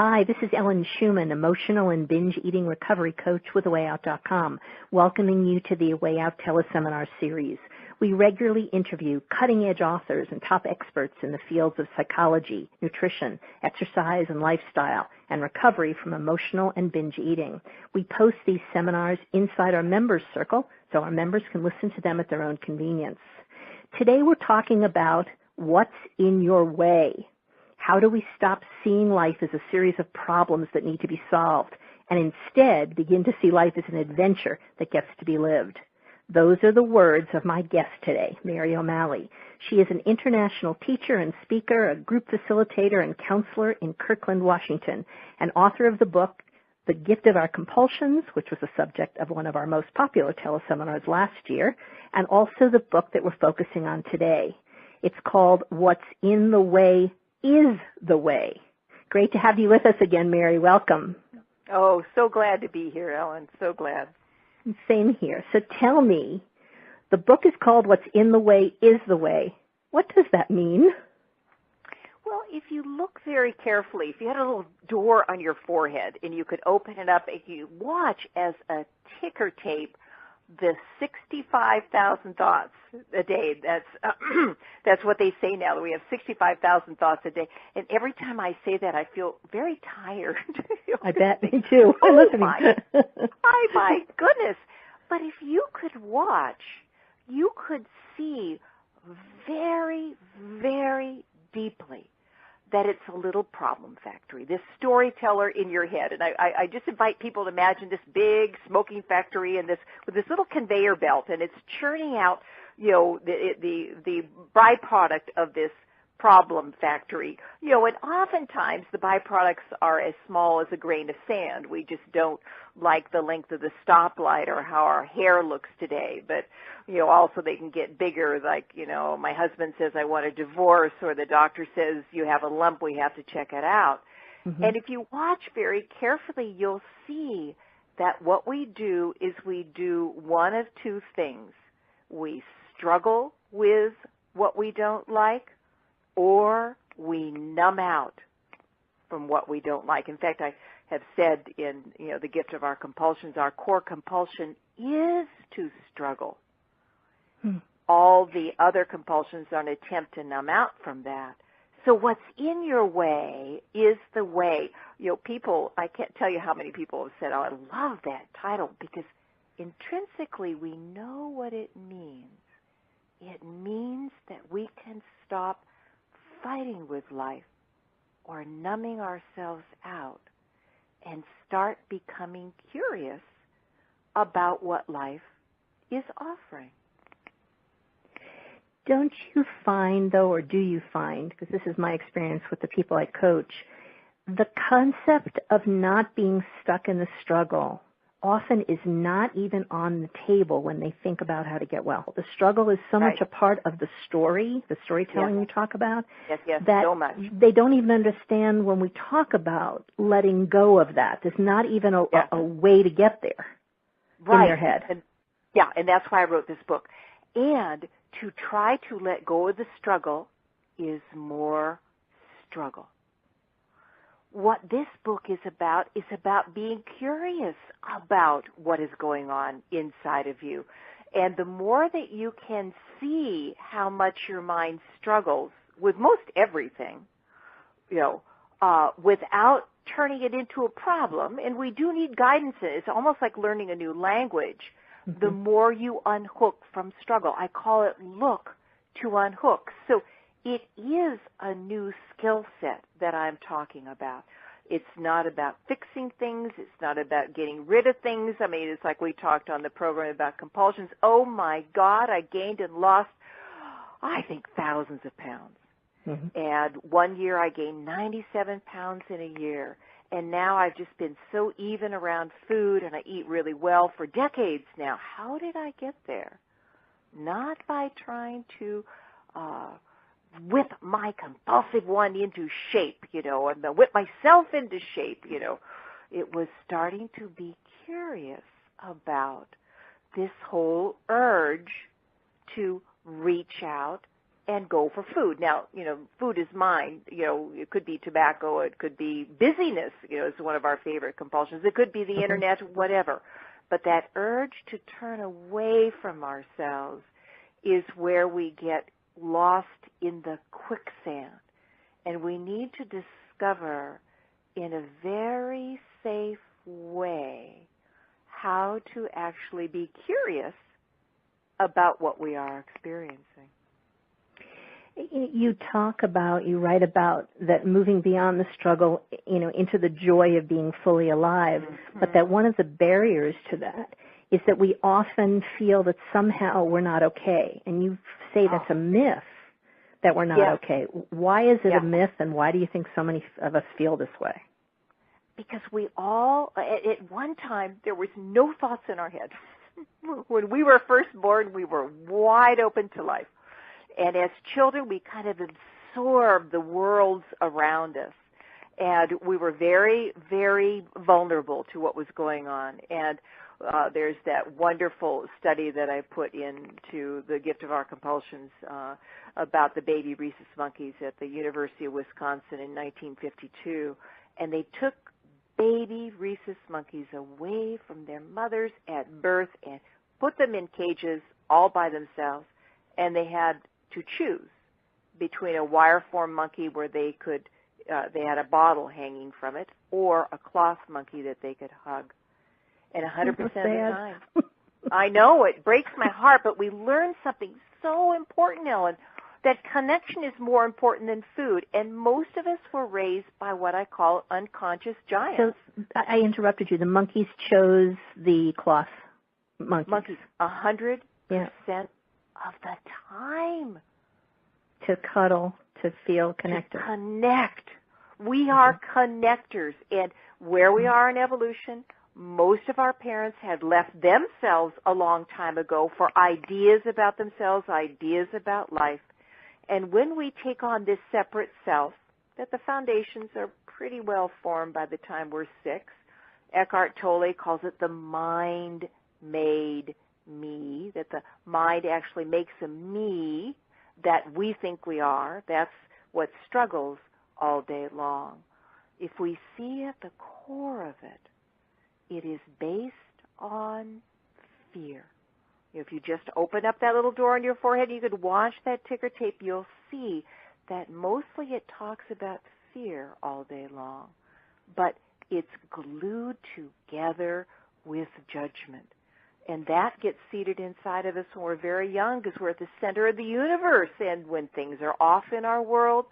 Hi, this is Ellen Shuman, emotional and binge eating recovery coach with AWayOut.com, welcoming you to the A Way Out teleseminar series. We regularly interview cutting-edge authors and top experts in the fields of psychology, nutrition, exercise and lifestyle, and recovery from emotional and binge eating. We post these seminars inside our members circle so our members can listen to them at their own convenience. Today we're talking about what's in your way. How do we stop seeing life as a series of problems that need to be solved and instead begin to see life as an adventure that gets to be lived? Those are the words of my guest today, Mary O'Malley. She is an international teacher and speaker, a group facilitator and counselor in Kirkland, Washington, and author of the book, The Gift of Our Compulsions, which was the subject of one of our most popular teleseminars last year, and also the book that we're focusing on today. It's called What's in the Way is the Way. Great to have you with us again, Mary. Welcome. Oh, so glad to be here, Ellen. So glad. Same here. So tell me, the book is called What's in the Way is the Way. What does that mean? Well, if you look very carefully, if you had a little door on your forehead and you could open it up and you watch as a ticker tape the 65,000 thoughts a day. That's what they say now. We have 65,000 thoughts a day. And every time I say that, I feel very tired. I bet. Me too. Oh, my goodness. But if you could watch, you could see very, very deeply that it's a little problem factory, this storyteller in your head. And I just invite people to imagine this big smoking factory and with this little conveyor belt, and it's churning out, the byproduct of this problem factory. And oftentimes the byproducts are as small as a grain of sand. We just don't like the length of the stoplight or how our hair looks today. But, also they can get bigger, like, my husband says I want a divorce, or the doctor says you have a lump, we have to check it out. Mm-hmm. And if you watch very carefully, you'll see that what we do is we do one of two things. We struggle with what we don't like, or we numb out from what we don't like. In fact, I have said in, The Gift of Our Compulsions, our core compulsion is to struggle. All the other compulsions are an attempt to numb out from that. So what's in your way is the way. People, I can't tell you how many people have said, oh, I love that title, because intrinsically we know what it means. It means that we can stop fighting with life or numbing ourselves out and start becoming curious about what life is offering. Don't you find, though, or do you find, because this is my experience with the people I coach, the concept of not being stuck in the struggle often is not even on the table when they think about how to get well. The struggle is so much a part of the story, the storytelling you talk about, that so much. They don't even understand when we talk about letting go of that. There's not even a way to get there in their head. And that's why I wrote this book. And to try to let go of the struggle is more struggle. What this book is about being curious about what is going on inside of you. And the more that you can see how much your mind struggles with most everything, without turning it into a problem, and we do need guidance. It's almost like learning a new language. Mm-hmm. The more you unhook from struggle. I call it look to unhook. So it is a new skill set that I'm talking about. It's not about fixing things. It's not about getting rid of things. I mean, it's like we talked on the program about compulsions. Oh, my God, I gained and lost, I think, thousands of pounds. Mm-hmm. And one year I gained 97 pounds in a year. And now I've just been so even around food, and I eat really well for decades now. How did I get there? Not by trying to whip my compulsive one into shape, and whip myself into shape, It was starting to be curious about this whole urge to reach out and go for food. Now, food is mine. It could be tobacco. It could be busyness. It's one of our favorite compulsions. It could be the internet, whatever. But that urge to turn away from ourselves is where we get lost in the quicksand. And we need to discover in a very safe way how to actually be curious about what we are experiencing. You write about that moving beyond the struggle, into the joy of being fully alive, but that one of the barriers to that is that we often feel that somehow we're not okay. And you say that's a myth, that we're not okay. Why is it a myth, and why do you think so many of us feel this way? Because we all, at one time, there was no thoughts in our head. When we were first born, we were wide open to life. And as children, we kind of absorbed the worlds around us. And we were very, very vulnerable to what was going on. And there's that wonderful study that I put into the Gift of Our Compulsions about the baby rhesus monkeys at the University of Wisconsin in 1952. And they took baby rhesus monkeys away from their mothers at birth and put them in cages all by themselves. And they had to choose between a wire-form monkey where they had a bottle hanging from it, or a cloth monkey that they could hug. And 100% of the time. I know, it breaks my heart, but we learned something so important, Ellen, that connection is more important than food. And most of us were raised by what I call unconscious giants. So I interrupted you. The monkeys chose the cloth monkeys. 100% of the time. To cuddle, to feel connected. To connect. We are connectors. And where we are in evolution, most of our parents had left themselves a long time ago for ideas about themselves, ideas about life. And when we take on this separate self, that the foundations are pretty well formed by the time we're 6, Eckhart Tolle calls it the mind-made me, that the mind actually makes a me that we think we are. That's what struggles all day long. If we see at the core of it, it is based on fear. If you just open up that little door on your forehead, you could watch that ticker tape, you'll see that mostly it talks about fear all day long. But it's glued together with judgment. And that gets seated inside of us when we're very young, because we're at the center of the universe. And when things are off in our world,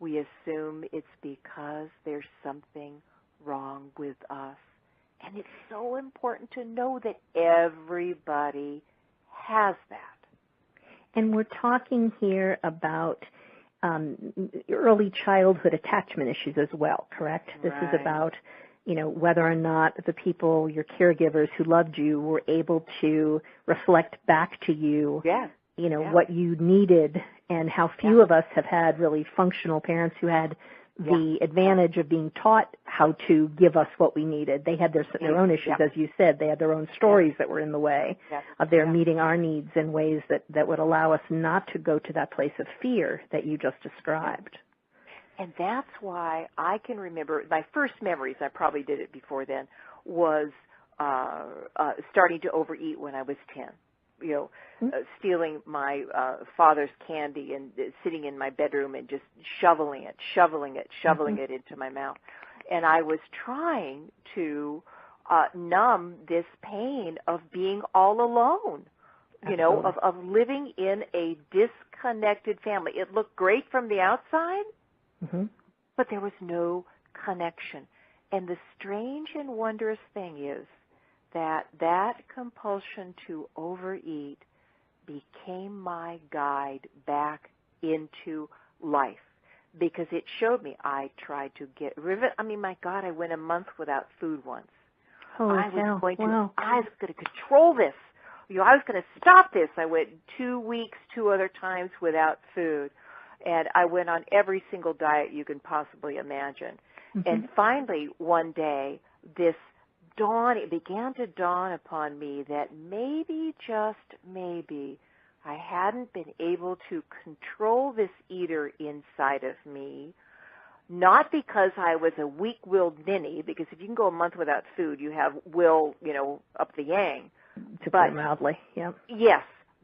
we assume it's because there's something wrong with us. And it's so important to know that everybody has that. And we're talking here about early childhood attachment issues as well, correct? This is about, whether or not the people, your caregivers who loved you, were able to reflect back to you, what you needed, and how few of us have had really functional parents who had the advantage of being taught how to give us what we needed. They had their own issues, as you said. They had their own stories that were in the way of their meeting our needs in ways that would allow us not to go to that place of fear that you just described. And that's why I can remember my first memories, I probably did it before then, was starting to overeat when I was 10. Stealing my father's candy and sitting in my bedroom and just shoveling it into my mouth. And I was trying to numb this pain of being all alone, of living in a disconnected family. It looked great from the outside, but there was no connection. And the strange and wondrous thing is that compulsion to overeat became my guide back into life, because it showed me I tried to get rid of it. I mean, my God, I went a month without food once. I was going to control this. I was going to stop this. I went 2 weeks, 2 other times without food. And I went on every single diet you can possibly imagine. And finally, one day, it began to dawn upon me that maybe, just maybe, I hadn't been able to control this eater inside of me, not because I was a weak-willed ninny, because if you can go a month without food, you have will, up the yang. To put it mildly, yeah. Yes,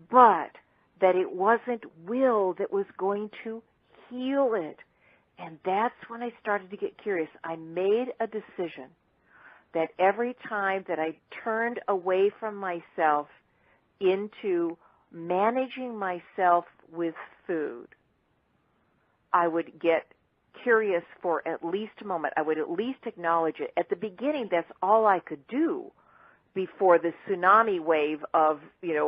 but that it wasn't will that was going to heal it. And that's when I started to get curious. I made a decision that every time that I turned away from myself into managing myself with food, I would get curious for at least a moment. I would at least acknowledge it. At the beginning, that's all I could do before the tsunami wave of,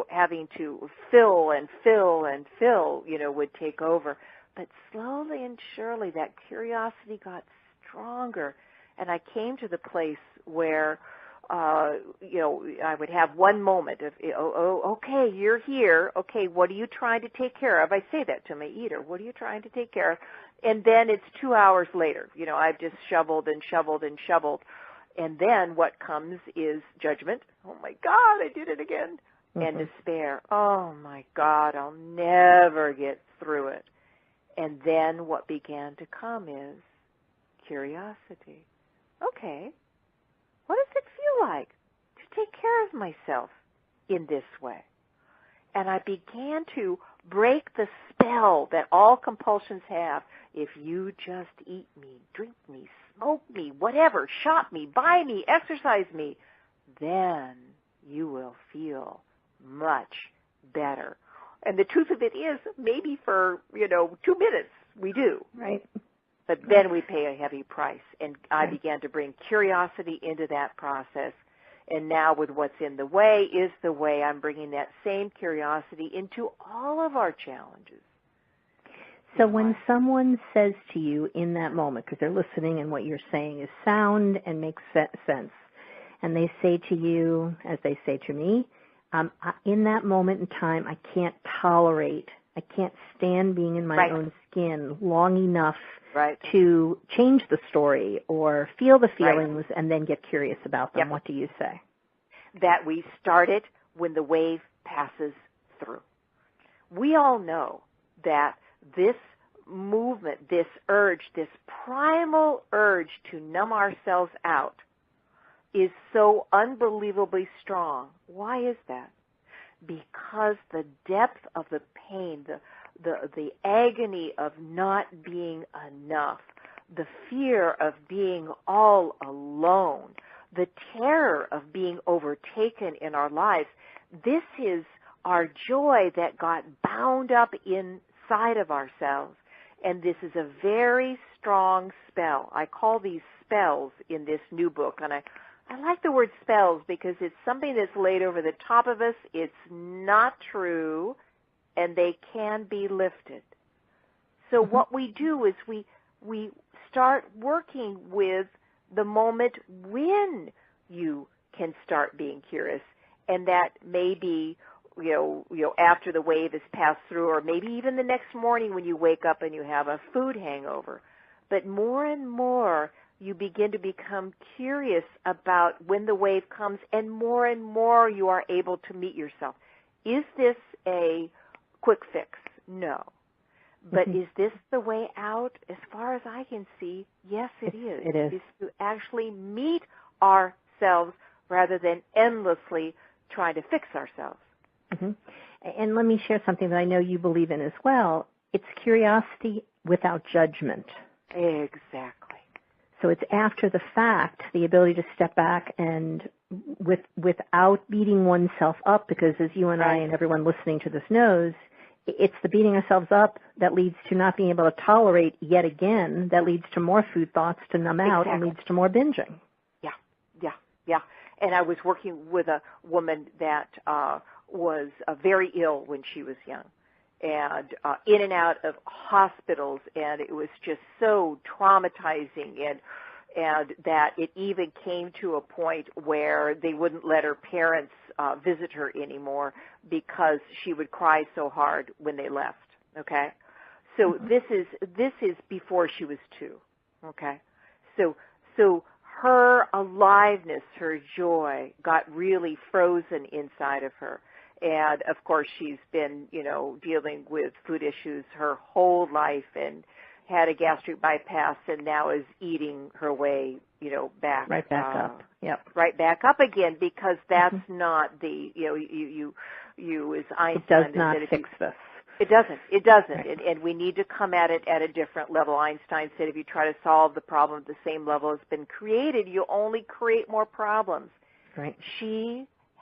having to fill and fill and fill, would take over. But slowly and surely that curiosity got stronger, and I came to the place where, I would have one moment of, okay, you're here. Okay, what are you trying to take care of? I say that to my eater. What are you trying to take care of? And then it's 2 hours later. I've just shoveled and shoveled and shoveled. And then what comes is judgment. Oh, my God, I did it again. And despair. Oh, my God, I'll never get through it. And then what began to come is curiosity. Okay, what does it feel like to take care of myself in this way? And I began to break the spell that all compulsions have. If you just eat me, drink me, smoke me, whatever, shop me, buy me, exercise me, then you will feel much better. And the truth of it is, maybe for, 2 minutes, we do. Right. But then we pay a heavy price. And I began to bring curiosity into that process. And now with what's in the way is the way I'm bringing that same curiosity into all of our challenges. So when someone says to you in that moment, because they're listening and what you're saying is sound and makes sense, and they say to you, as they say to me, in that moment in time, I can't stand being in my own skin long enough to change the story or feel the feelings and then get curious about them. Yep. What do you say? That we start it when the wave passes through. We all know that this movement, this urge, this primal urge to numb ourselves out is so unbelievably strong. Why is that? Because the depth of the pain, the agony of not being enough, the fear of being all alone, the terror of being overtaken in our lives, this is our joy that got bound up inside of ourselves. And this is a very strong spell. I call these spells in this new book, and I like the word spells because it's something that's laid over the top of us. It's not true, and they can be lifted. So what we do is we start working with the moment when you can start being curious, and that may be after the wave has passed through, or maybe even the next morning when you wake up and you have a food hangover. But more and more you begin to become curious about when the wave comes, and more you are able to meet yourself. Is this a quick fix? No. But is this the way out? As far as I can see, yes, it is. It is. It's to actually meet ourselves rather than endlessly trying to fix ourselves. And let me share something that I know you believe in as well. It's curiosity without judgment. Exactly. So it's after the fact, the ability to step back and without beating oneself up, because as you and I and everyone listening to this knows, it's the beating ourselves up that leads to not being able to tolerate yet again, that leads to more food thoughts to numb out and leads to more binging. Yeah. And I was working with a woman that was very ill when she was young, and in and out of hospitals, and it was just so traumatizing, and that it even came to a point where they wouldn't let her parents visit her anymore because she would cry so hard when they left. Okay, so this is before she was 2. Okay, so her aliveness, her joy got really frozen inside of her. And of course, she's been, dealing with food issues her whole life and had a gastric bypass and now is eating her way, back. Right back up. Yep. Right back up again, because that's not the, you as Einstein. It does not fix this. It doesn't. It doesn't. Right. And we need to come at it at a different level. Einstein said if you try to solve the problem at the same level it's been created, you only create more problems. Right.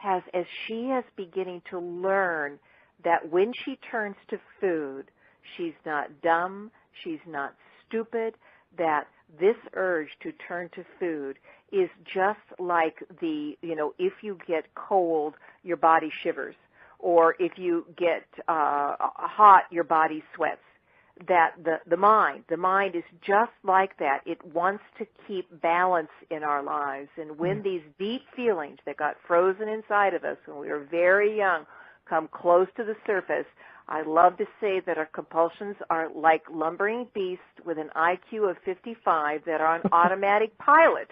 As she is beginning to learn that when she turns to food, she's not dumb, she's not stupid, that this urge to turn to food is just like if you get cold, your body shivers. Or if you get hot, your body sweats. That the mind is just like that. It wants to keep balance in our lives. And when these deep feelings that got frozen inside of us when we were very young come close to the surface, I love to say that our compulsions are like lumbering beasts with an IQ of 55 that are on automatic pilot.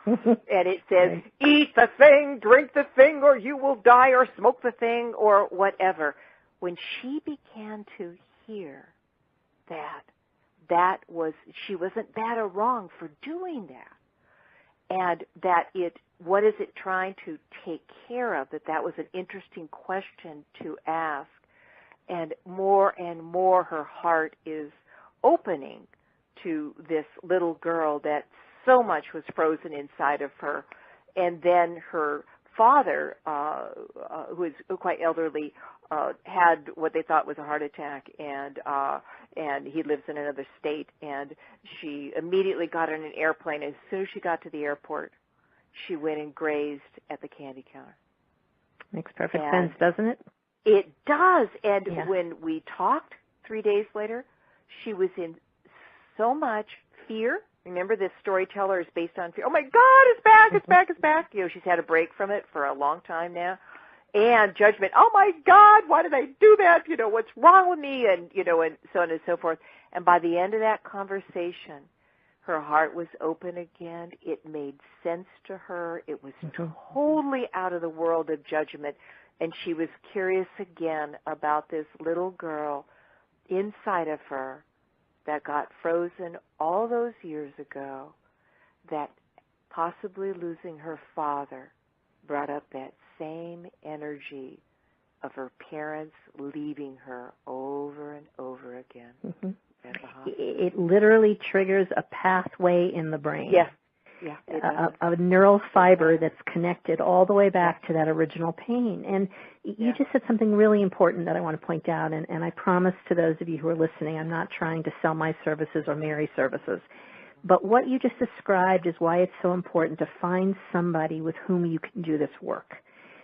And it says, eat the thing, drink the thing, or you will die, or smoke the thing, or whatever. When she began to hear that she wasn't bad or wrong for doing that, and that what is it trying to take care of, that was an interesting question to ask, and more her heart is opening to this little girl that so much was frozen inside of her. And then her father, who is quite elderly, had what they thought was a heart attack, and he lives in another state. And she immediately got on an airplane. As soon as she got to the airport, she went and grazed at the candy counter. Makes perfect sense, doesn't it? It does. And when we talked 3 days later, she was in so much fear. Remember, this storyteller is based on fear. Oh, my God, it's back, it's back, it's back. She's had a break from it for a long time now. And judgment, oh, my God, why did I do that? What's wrong with me? And, and so on and so forth. And by the end of that conversation, her heart was open again. It made sense to her. It was totally out of the world of judgment. And she was curious again about this little girl inside of her that got frozen all those years ago, that possibly losing her father brought up that same energy of her parents leaving her over and over again at the hospital. It literally triggers a pathway in the brain. Yes. A neural fiber that's connected all the way back to that original pain. And you just said something really important that I want to point out, and I promise to those of you who are listening, I'm not trying to sell my services or Mary's services. But what you just described is why it's so important to find somebody with whom you can do this work.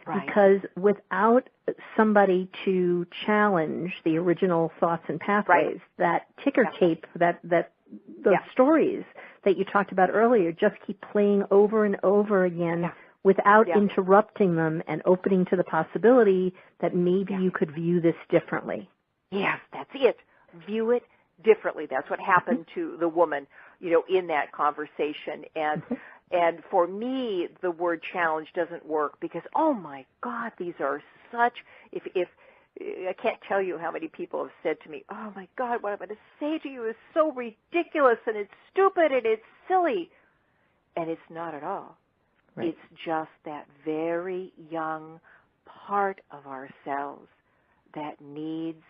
Right. Because without somebody to challenge the original thoughts and pathways, that ticker tape, those stories that you talked about earlier just keep playing over and over again without interrupting them and opening to the possibility that maybe you could view this differently. Yes, that's it. View it differently. That's what happened to the woman, in that conversation. And for me, the word challenge doesn't work because, oh my God, these are such, if I can't tell you how many people have said to me, oh my God, what I'm going to say to you is so ridiculous and it's stupid and it's silly. And it's not at all. Right. It's just that very young part of ourselves that needs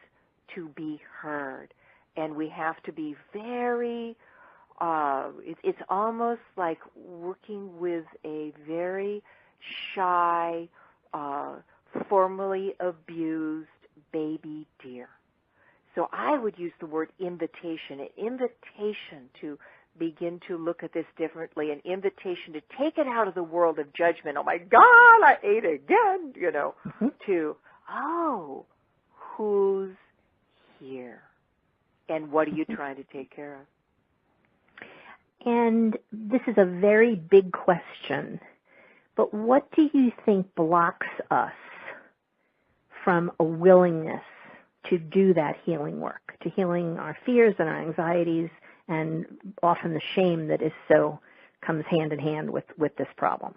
to be heard. And we have to be very, it's almost like working with a very shy, formerly abused baby deer. So I would use the word invitation, an invitation to begin to look at this differently, an invitation to take it out of the world of judgment. Oh my God, I ate again, to, oh, who's here? And what are you trying to take care of? And this is a very big question, but what do you think blocks us from a willingness to do that healing work, to healing our fears and our anxieties and often the shame that comes hand in hand with this problem?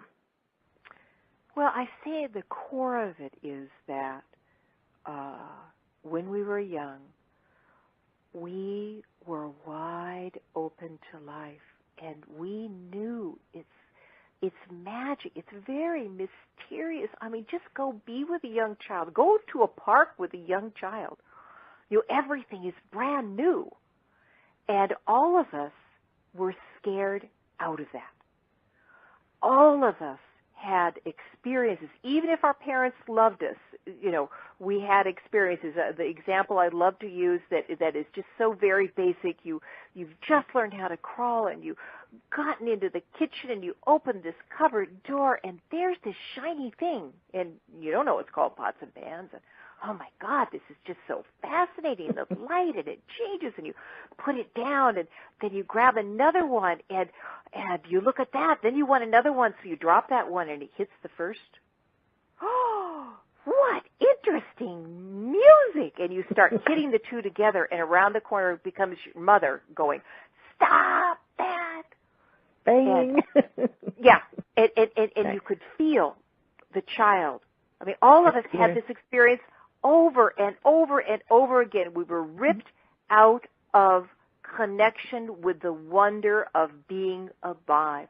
Well, I say the core of it is that when we were young, we were wide open to life, and we knew it's magic. It's very mysterious. I mean, just go be with a young child. Go to a park with a young child. Everything is brand new. And all of us were scared out of that. All of us had experiences. Even if our parents loved us, we had experiences. The example I love to use that is just so very basic. You've just learned how to crawl, and you've gotten into the kitchen, and you open this cupboard door, and there's this shiny thing, and you don't know it's called pots and pans. And oh my God, this is just so fascinating, the light, and it changes, and you put it down, and then you grab another one, and you look at that, then you want another one, so you drop that one, and it hits the first. Oh, what interesting music! And you start hitting the two together, and around the corner becomes your mother going, stop that! Bang! And, yeah, and you could feel the child. I mean, all of us had this experience over and over and over again. We were ripped out of connection with the wonder of being alive.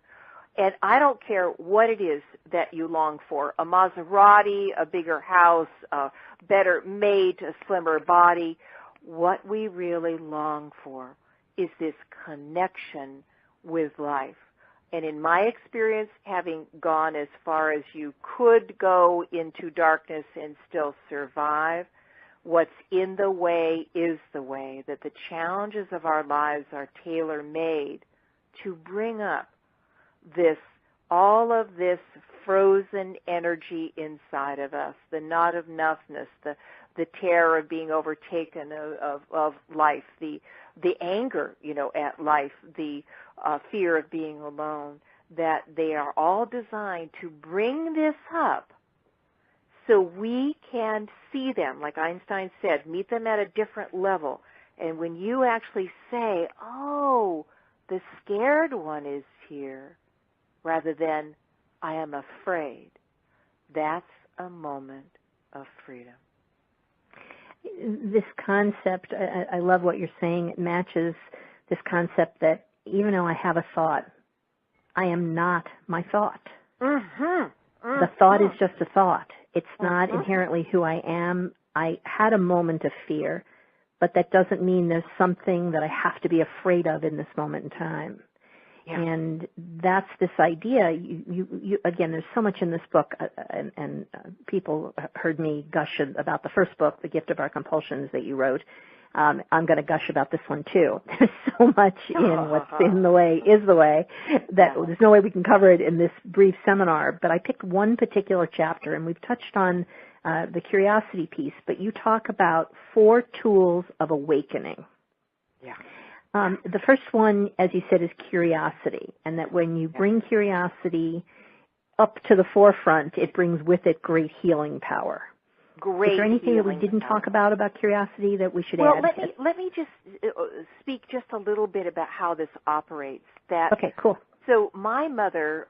And I don't care what it is that you long for, a Maserati, a bigger house, a better mate, a slimmer body. What we really long for is this connection with life. And in my experience, having gone as far as you could go into darkness and still survive, what's in the way is the way, that the challenges of our lives are tailor-made to bring up all of this frozen energy inside of us, the not enoughness, the terror of being overtaken of life, the anger, at life, the fear of being alone, that they are all designed to bring this up so we can see them, like Einstein said, meet them at a different level. And when you actually say, oh, the scared one is here, rather than I am afraid, that's a moment of freedom. This concept, I love what you're saying. It matches this concept that even though I have a thought, I am not my thought. Mm-hmm. Mm-hmm. The thought is just a thought. It's not inherently who I am. I had a moment of fear, but that doesn't mean there's something that I have to be afraid of in this moment in time. Yeah. And that's this idea. You again, there's so much in this book, and people heard me gush about the first book, The Gift of Our Compulsions, that you wrote. I'm going to gush about this one too. There's so much in what's in the way is the way that there's no way we can cover it in this brief seminar. But I picked one particular chapter, and we've touched on the curiosity piece, but you talk about 4 tools of awakening. Yeah. The first one, as you said, is curiosity, and that when you bring curiosity up to the forefront, it brings with it great healing power. Great. Is there anything that we didn't talk about curiosity that we should add? Well, let me just speak just a little bit about how this operates. Okay, cool. So my mother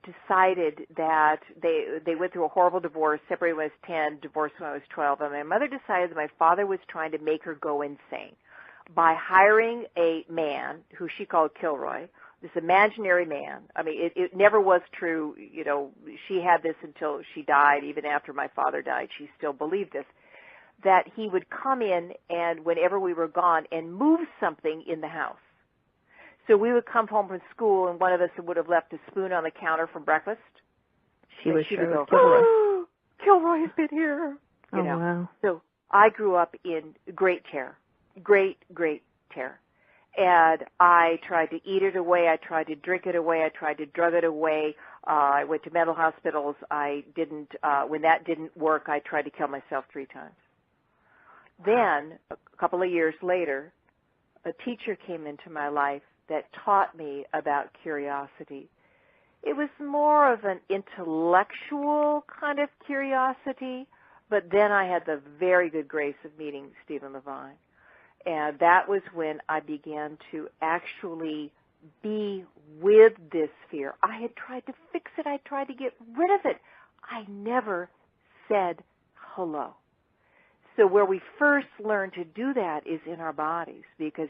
decided that they went through a horrible divorce, separated when I was 10, divorced when I was 12, and my mother decided that my father was trying to make her go insane by hiring a man who she called Kilroy, this imaginary man. I mean, it never was true. She had this until she died. Even after my father died, she still believed this, that he would come in and whenever we were gone and move something in the house. So we would come home from school and one of us would have left a spoon on the counter from breakfast. She would go, Kilroy. Oh, Kilroy has been here. Wow. So I grew up in great terror. Great, great terror. And I tried to eat it away. I tried to drink it away. I tried to drug it away. I went to mental hospitals. When that didn't work, I tried to kill myself 3 times. Then, a couple of years later, a teacher came into my life that taught me about curiosity. It was more of an intellectual kind of curiosity, but then I had the very good grace of meeting Stephen Levine. And that was when I began to actually be with this fear. I had tried to fix it. I tried to get rid of it. I never said hello. So where we first learn to do that is in our bodies, because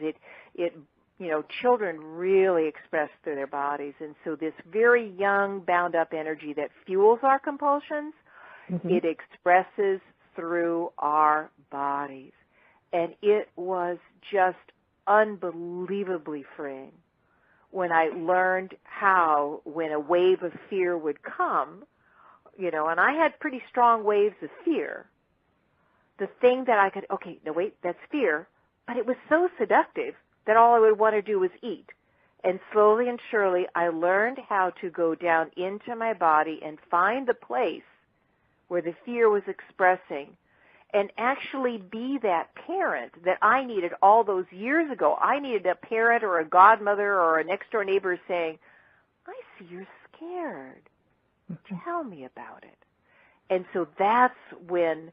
children really express through their bodies. And so this very young, bound-up energy that fuels our compulsions, it expresses through our bodies. And it was just unbelievably freeing when I learned how, when a wave of fear would come, and I had pretty strong waves of fear, the thing that I could, okay, no wait, that's fear, but it was so seductive that all I would want to do was eat. And slowly and surely, I learned how to go down into my body and find the place where the fear was expressing, and actually be that parent that I needed all those years ago. I needed a parent or a godmother or a next-door neighbor saying, I see you're scared. Tell me about it. And so that's when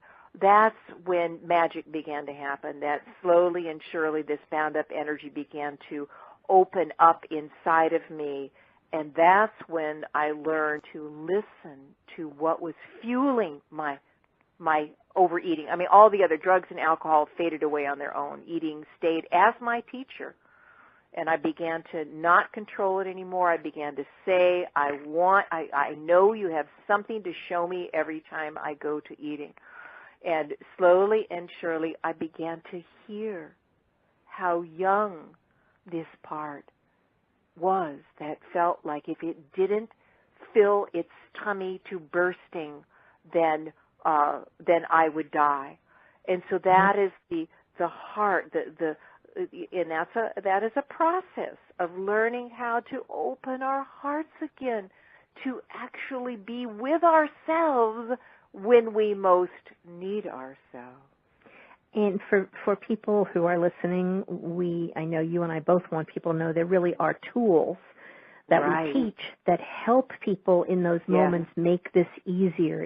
magic began to happen, that slowly and surely this bound-up energy began to open up inside of me. And that's when I learned to listen to what was fueling my overeating. I mean, all the other drugs and alcohol faded away on their own. Eating stayed as my teacher. And I began to not control it anymore. I began to say, I know you have something to show me every time I go to eating. And slowly and surely, I began to hear how young this part was, that felt like if it didn't fill its tummy to bursting, then I would die. And so that is the heart, and that is a process of learning how to open our hearts again, to actually be with ourselves when we most need ourselves. And for people who are listening, I know you and I both want people to know there really are tools that we teach that help people in those moments make this easier.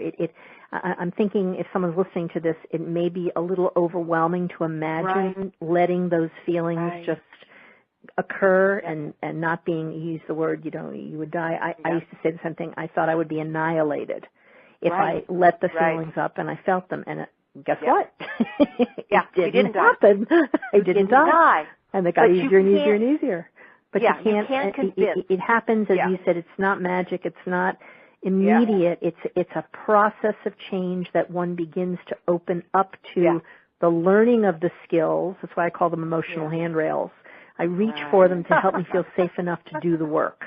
I'm thinking if someone's listening to this, it may be a little overwhelming to imagine letting those feelings just occur and not being, you use the word, you would die. I used to say the same thing. I thought I would be annihilated if I let the feelings up and I felt them. And guess what? It didn't happen. I didn't die. And it got easier and easier and easier. But you can't convince. It happens, as you said, it's not magic. It's not immediate. It's a process of change that one begins to open up to the learning of the skills. That's why I call them emotional handrails. I reach for them to help me feel safe enough to do the work.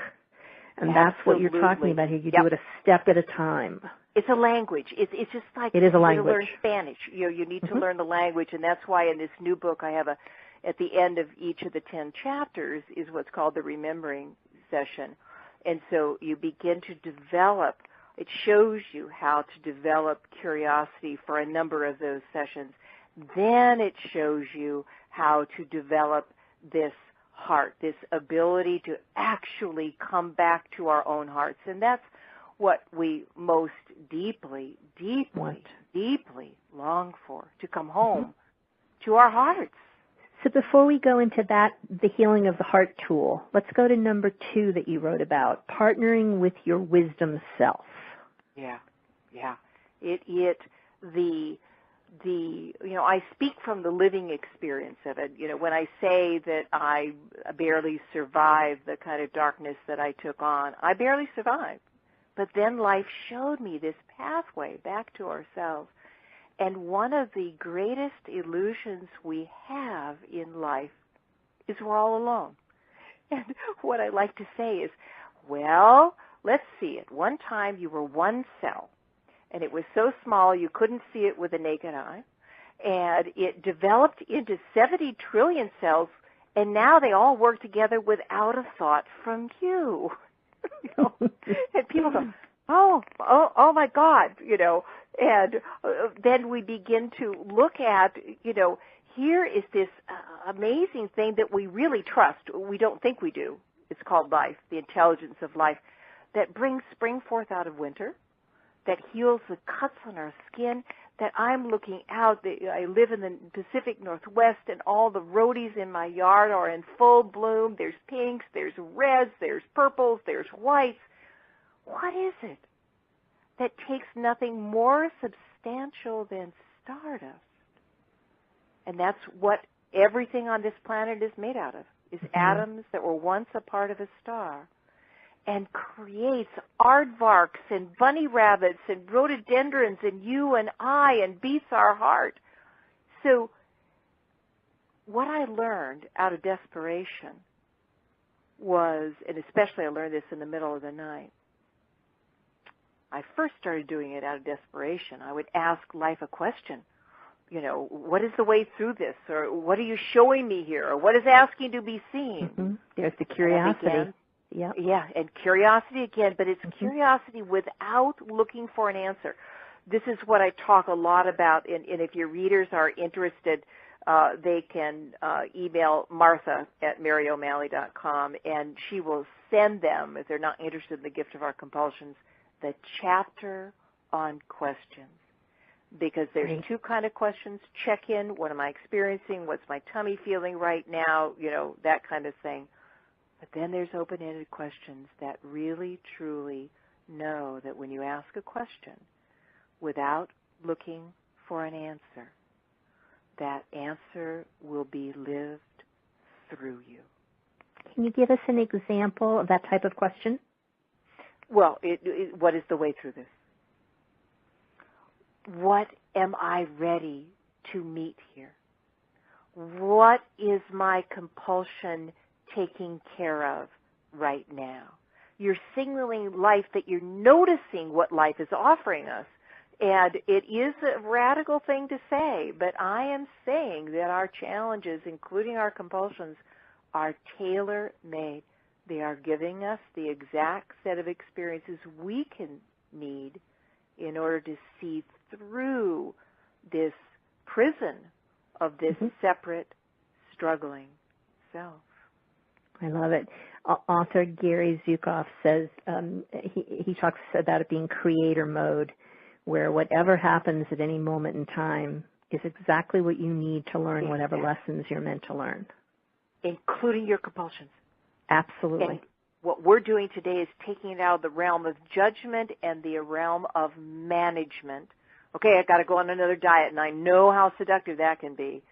And that's what you're talking about here. You do it a step at a time. It's a language. It's just like it is a language. You learn Spanish. You need to learn the language, and that's why in this new book I have at the end of each of the 10 chapters is what's called the remembering session. And so you begin to develop, it shows you how to develop curiosity for a number of those sessions. Then it shows you how to develop this heart, this ability to actually come back to our own hearts. And that's what we most deeply long for, to come home to our hearts. So before we go into that, the healing of the heart tool, let's go to number 2 that you wrote about, partnering with your wisdom self. I speak from the living experience of it. When I say that I barely survived the kind of darkness that I took on, I barely survived. But then life showed me this pathway back to ourselves. And one of the greatest illusions we have in life is we're all alone. And what I like to say is, well, let's see it. One time you were one cell, and it was so small you couldn't see it with a naked eye. And it developed into 70 trillion cells, and now they all work together without a thought from you. And people go, oh my God, and then we begin to look at, here is this amazing thing that we really trust. We don't think we do. It's called life, the intelligence of life, that brings spring forth out of winter, that heals the cuts on our skin, that I'm looking out. I live in the Pacific Northwest, and all the rhodies in my yard are in full bloom. There's pinks, there's reds, there's purples, there's whites. What is it that takes nothing more substantial than stardust. And that's what everything on this planet is made out of, is atoms that were once a part of a star, and creates aardvarks and bunny rabbits and rhododendrons and you and I, and beats our heart. So what I learned out of desperation was, and especially I learned this in the middle of the night, I first started doing it out of desperation. I would ask life a question. You know, what is the way through this? Or what are you showing me here? Or what is asking to be seen? There's the curiosity. Yeah, and curiosity again, but it's curiosity without looking for an answer. This is what I talk a lot about, and if your readers are interested, they can email Martha at maryo'malley.com, and she will send them, if they're not interested in the Gift of Our Compulsions, the chapter on questions. Because there's two kind of questions. Check in, what am I experiencing? What's my tummy feeling right now? You know, that kind of thing. But then there's open-ended questions that really, truly know that when you ask a question without looking for an answer, that answer will be lived through you. Can you give us an example of that type of question? Well, what is the way through this? What am I ready to meet here? What is my compulsion taking care of right now? You're signaling life that you're noticing what life is offering us. And it is a radical thing to say, but I am saying that our challenges, including our compulsions, are tailor-made. They are giving us the exact set of experiences we can need in order to see through this prison of this separate, struggling self. I love it. Author Gary Zukav says, he talks about it being creator mode, where whatever happens at any moment in time is exactly what you need to learn whatever lessons you're meant to learn. Including your compulsions. Absolutely. And what we're doing today is taking it out of the realm of judgment and the realm of management. Okay, I've got to go on another diet, and I know how seductive that can be.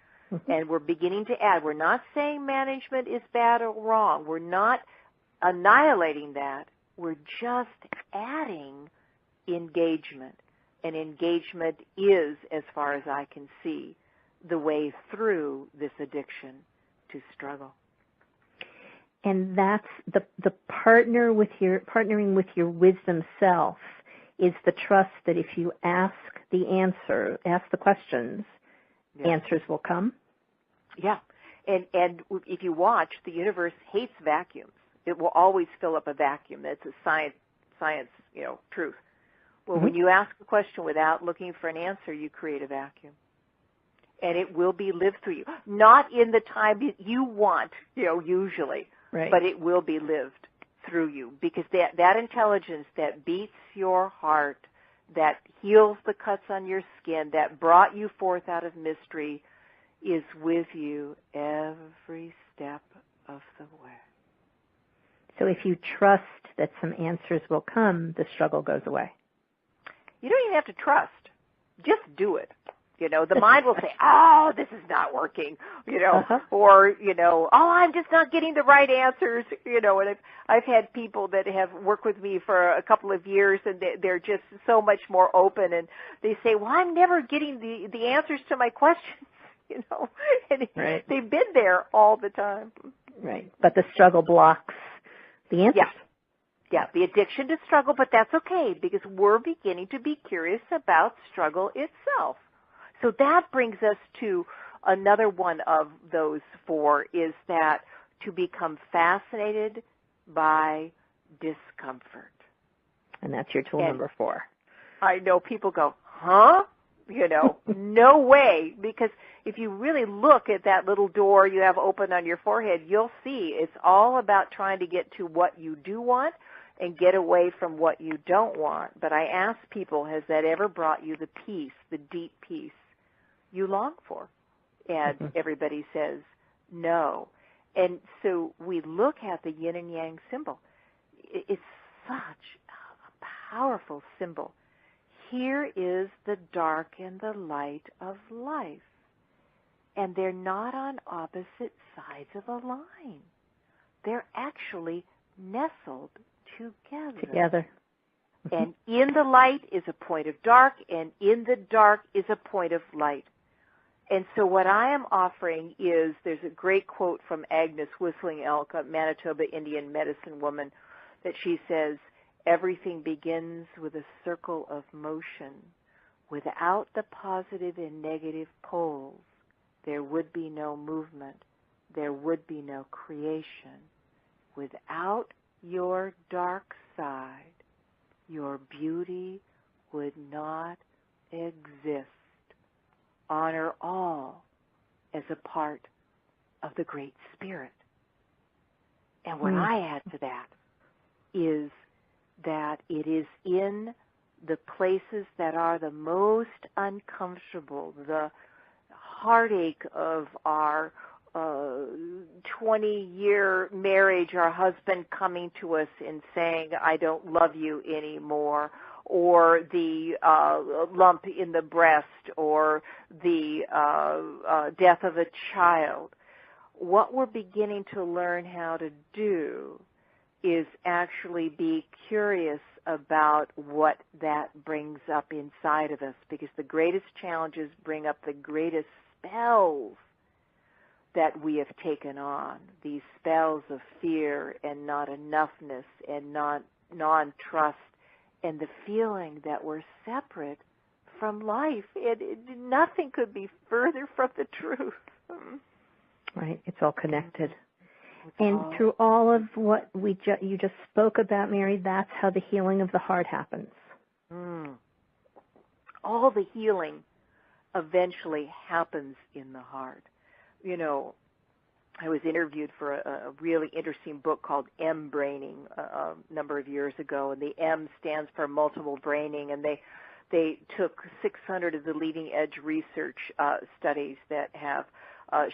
And we're beginning to add. We're not saying management is bad or wrong. We're not annihilating that. We're just adding engagement. And engagement is, as far as I can see, the way through this addiction to struggle. And that's the partnering with your wisdom self is the trust that if you ask the questions, answers will come. Yeah. And if you watch, the universe hates vacuums. It will always fill up a vacuum. That's a science, truth. Well, when you ask a question without looking for an answer, you create a vacuum. And it will be lived through you. Not in the time you want, usually, but it will be lived through you. Because that intelligence that beats your heart, that heals the cuts on your skin, that brought you forth out of mystery, is with you every step of the way. So if you trust that some answers will come, the struggle goes away. You don't even have to trust. Just do it. The mind will say, oh, this is not working, or, oh, I'm just not getting the right answers, and I've had people that have worked with me for a couple of years, and they're just so much more open, and they say, well, I'm never getting the answers to my questions, and they've been there all the time. Right, but the struggle blocks the answers. Yeah, the addiction to struggle, but that's okay, because we're beginning to be curious about struggle itself. So that brings us to another one of those four, is that to become fascinated by discomfort. And that's your tool number 4. I know people go, huh? No way. Because if you really look at that little door you have open on your forehead, you'll see it's all about trying to get to what you do want and get away from what you don't want. But I ask people, has that ever brought you the peace, the deep peace you long for? And everybody says no. And so we look at the yin and yang symbol. It's such a powerful symbol. here is the dark and the light of life. And they're not on opposite sides of a line. They're actually nestled together. And in the light is a point of dark, and in the dark is a point of light. And so what I am offering is, there's a great quote from Agnes Whistling Elk, a Manitoba Indian medicine woman, that she says, everything begins with a circle of motion. Without the positive and negative poles, there would be no movement. There would be no creation. Without your dark side, your beauty would not exist. Honor all as a part of the Great Spirit. And what I add to that is that it is in the places that are the most uncomfortable, the heartache of our 20-year marriage, our husband coming to us and saying, I don't love you anymore, or the lump in the breast, or the death of a child. What we're beginning to learn how to do is actually be curious about what that brings up inside of us, because the greatest challenges bring up the greatest spells that we have taken on, these spells of fear and not enoughness and non-trust, and the feeling that we're separate from life. Nothing could be further from the truth. Right, it's all connected. And through all of what you just spoke about, Mary, that's how the healing of the heart happens. All the healing eventually happens in the heart. You know, I was interviewed for a really interesting book called M-Braining a number of years ago, and the M stands for multiple braining, and they took 600 of the leading edge research studies that have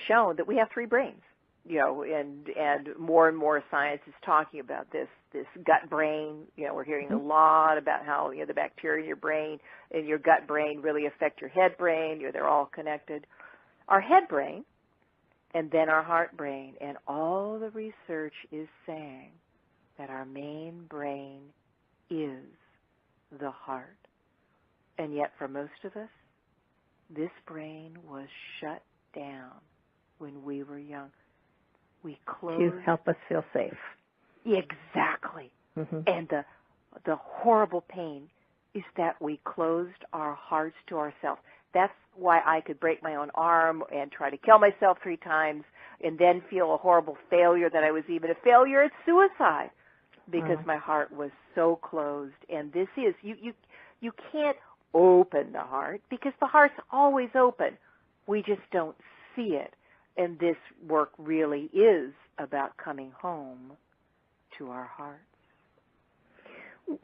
shown that we have three brains. You know, and more science is talking about this gut brain. You know, we're hearing a lot about how, you know, the bacteria in your brain and your gut brain really affect your head brain. You know, they're all connected. Our head brain and then our heart brain, and all the research is saying that our main brain is the heart. And yet for most of us, this brain was shut down when we were young. We closed. To help us feel safe. Exactly. And the horrible pain is that we closed our hearts to ourselves. That's why I could break my own arm and try to kill myself 3 times and then feel a horrible failure that I was even a failure at suicide, because my heart was so closed. And this is, you can't open the heart, because the heart's always open. We just don't see it. And this work really is about coming home to our hearts.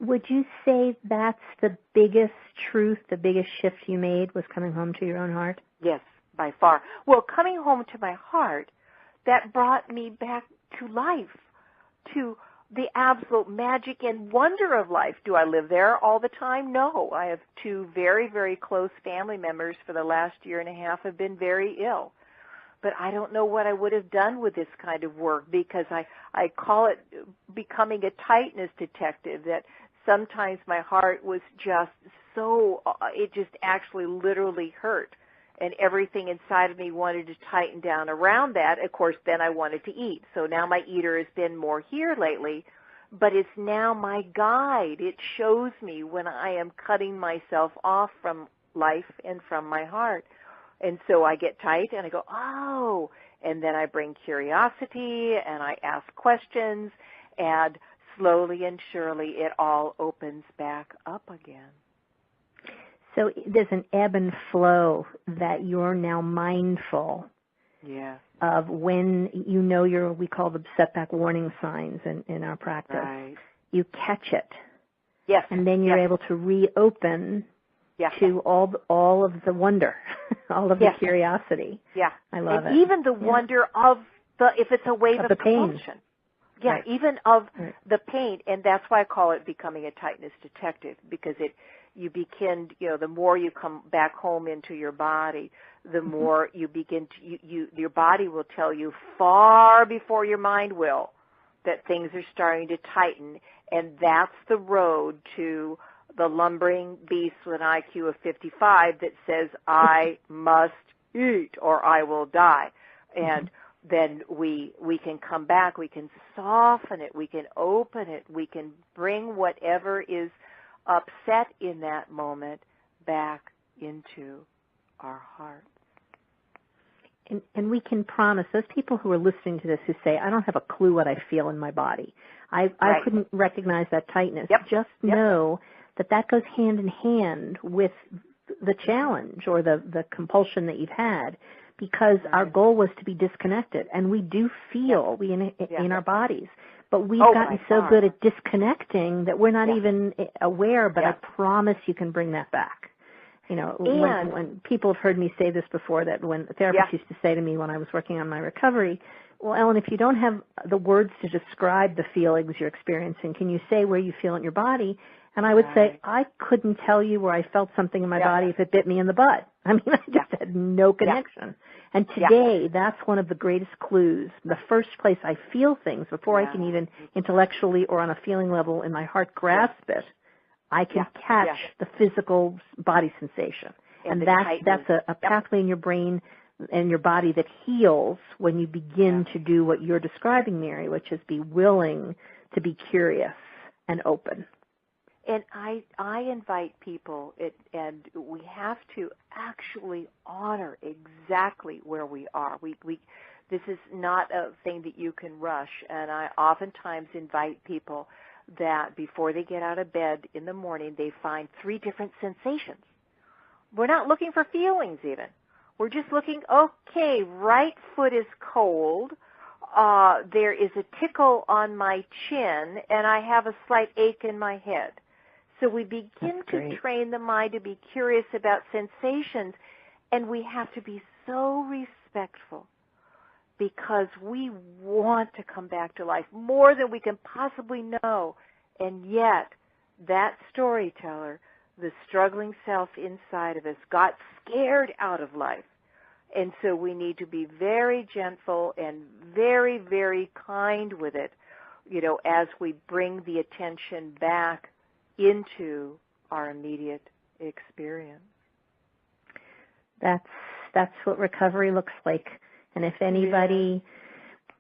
Would you say that's the biggest truth, the biggest shift you made, was coming home to your own heart? Yes, by far. Well, coming home to my heart, that brought me back to life, to the absolute magic and wonder of life. Do I live there all the time? No. I have 2 very, very close family members for the last year and a half have been very ill. But I don't know what I would have done with this kind of work, because I call it becoming a tightness detective, that sometimes my heart was just so, it just actually literally hurt. And everything inside of me wanted to tighten down around that. Of course, then I wanted to eat. So now my eater has been more here lately, but it's now my guide. It shows me when I am cutting myself off from life and from my heart. And so I get tight and I go, oh, and then I bring curiosity and I ask questions, and slowly and surely it all opens back up again. So there's an ebb and flow that you're now mindful of when you know we call them setback warning signs in our practice. Right. You catch it. Yes. And then you're able to reopen to all of the wonder, all of the curiosity. Yeah. I love it. And even the wonder of if it's a wave of the pain. compulsion. Yeah, right. even of Right. the pain, and that's why I call it becoming a tightness detective, because you begin, the more you come back home into your body, the more you begin to, your body will tell you far before your mind will that things are starting to tighten, and that's the road to the lumbering beast with an IQ of 55 that says, I must eat or I will die. And then we can come back, we can soften it, we can open it, we can bring whatever is upset in that moment back into our heart. And we can promise those people who are listening to this who say, I don't have a clue what I feel in my body. I couldn't recognize that tightness. Just know that goes hand in hand with the challenge or the compulsion that you've had, because our goal was to be disconnected, and we do feel in our bodies. But we've gotten so good at disconnecting that we're not even aware, but I promise you can bring that back. When people have heard me say this before, that when therapists used to say to me when I was working on my recovery, well, Ellen, if you don't have the words to describe the feelings you're experiencing, can you say where you feel in your body? And I would say, I couldn't tell you where I felt something in my body if it bit me in the butt. I mean, I just had no connection. And today, that's one of the greatest clues. The first place I feel things, before I can even intellectually or on a feeling level in my heart grasp it, I can catch the physical body sensation. And that's a pathway in your brain and your body that heals when you begin to do what you're describing, Mary, which is be willing to be curious and open. And I invite people, and we have to actually honor exactly where we are. This is not a thing that you can rush, and I oftentimes invite people that before they get out of bed in the morning, they find 3 different sensations. We're not looking for feelings even. We're just looking, okay, right foot is cold, there is a tickle on my chin, and I have a slight ache in my head. So we begin to train the mind to be curious about sensations, and we have to be so respectful because we want to come back to life more than we can possibly know. And yet, that storyteller, the struggling self inside of us, got scared out of life. And so we need to be very gentle and very, very kind with it, as we bring the attention back into our immediate experience. That's what recovery looks like. And if anybody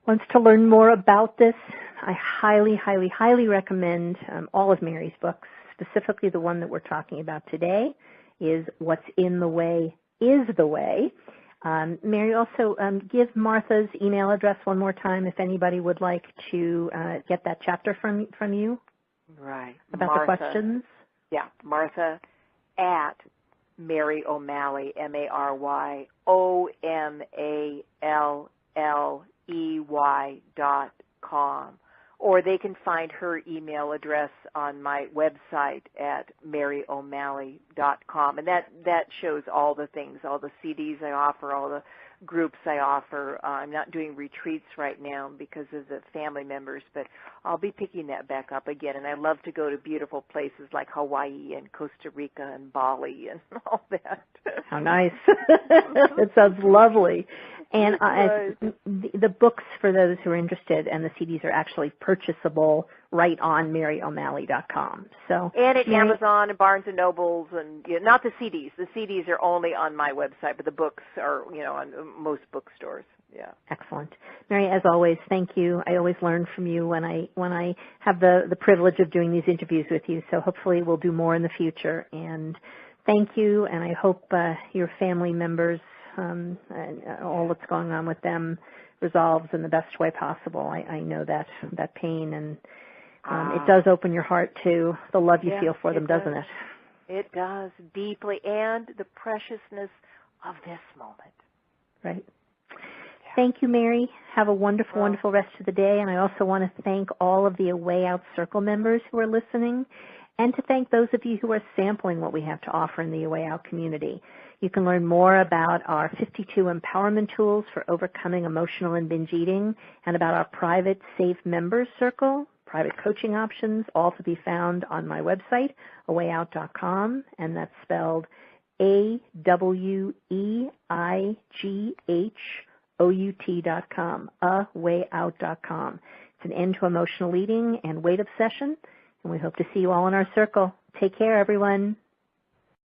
wants to learn more about this, I highly, highly, highly recommend all of Mary's books, specifically the one that we're talking about today, is What's in the Way is the Way. Mary, also give Martha's email address one more time if anybody would like to get that chapter from you. Right. About Martha, the questions? Yeah, Martha at Mary O'Malley, MaryO'Malley.com. Or they can find her email address on my website at MaryO'Malley.com. And that shows all the things, all the CDs I offer, all the groups I offer. I'm not doing retreats right now because of the family members, but I'll be picking that back up again. And I love to go to beautiful places like Hawaii and Costa Rica and Bali and all that. How nice. It sounds lovely. And the books, for those who are interested, and the CDs are actually purchasable right on MaryO'Malley.com. And at Amazon and Barnes & Nobles, and not the CDs. The CDs are only on my website, but the books are, on most bookstores. Yeah. Excellent. Mary, as always, thank you. I always learn from you when I have the privilege of doing these interviews with you, so hopefully we'll do more in the future. And thank you, and I hope your family members and all that's going on with them resolves in the best way possible. I know that pain, and it does open your heart to the love you feel for them, doesn't it? It does, deeply, and the preciousness of this moment. Right. Yeah. Thank you, Mary. Have a wonderful, wonderful rest of the day, and I also want to thank all of the A Way Out Circle members who are listening, and to thank those of you who are sampling what we have to offer in the A Way Out community. You can learn more about our 52 empowerment tools for overcoming emotional and binge eating and about our private safe members circle, private coaching options, all to be found on my website, awayout.com, and that's spelled AWEIGHOUT.com, awayout.com. It's an end to emotional eating and weight obsession, and we hope to see you all in our circle. Take care, everyone.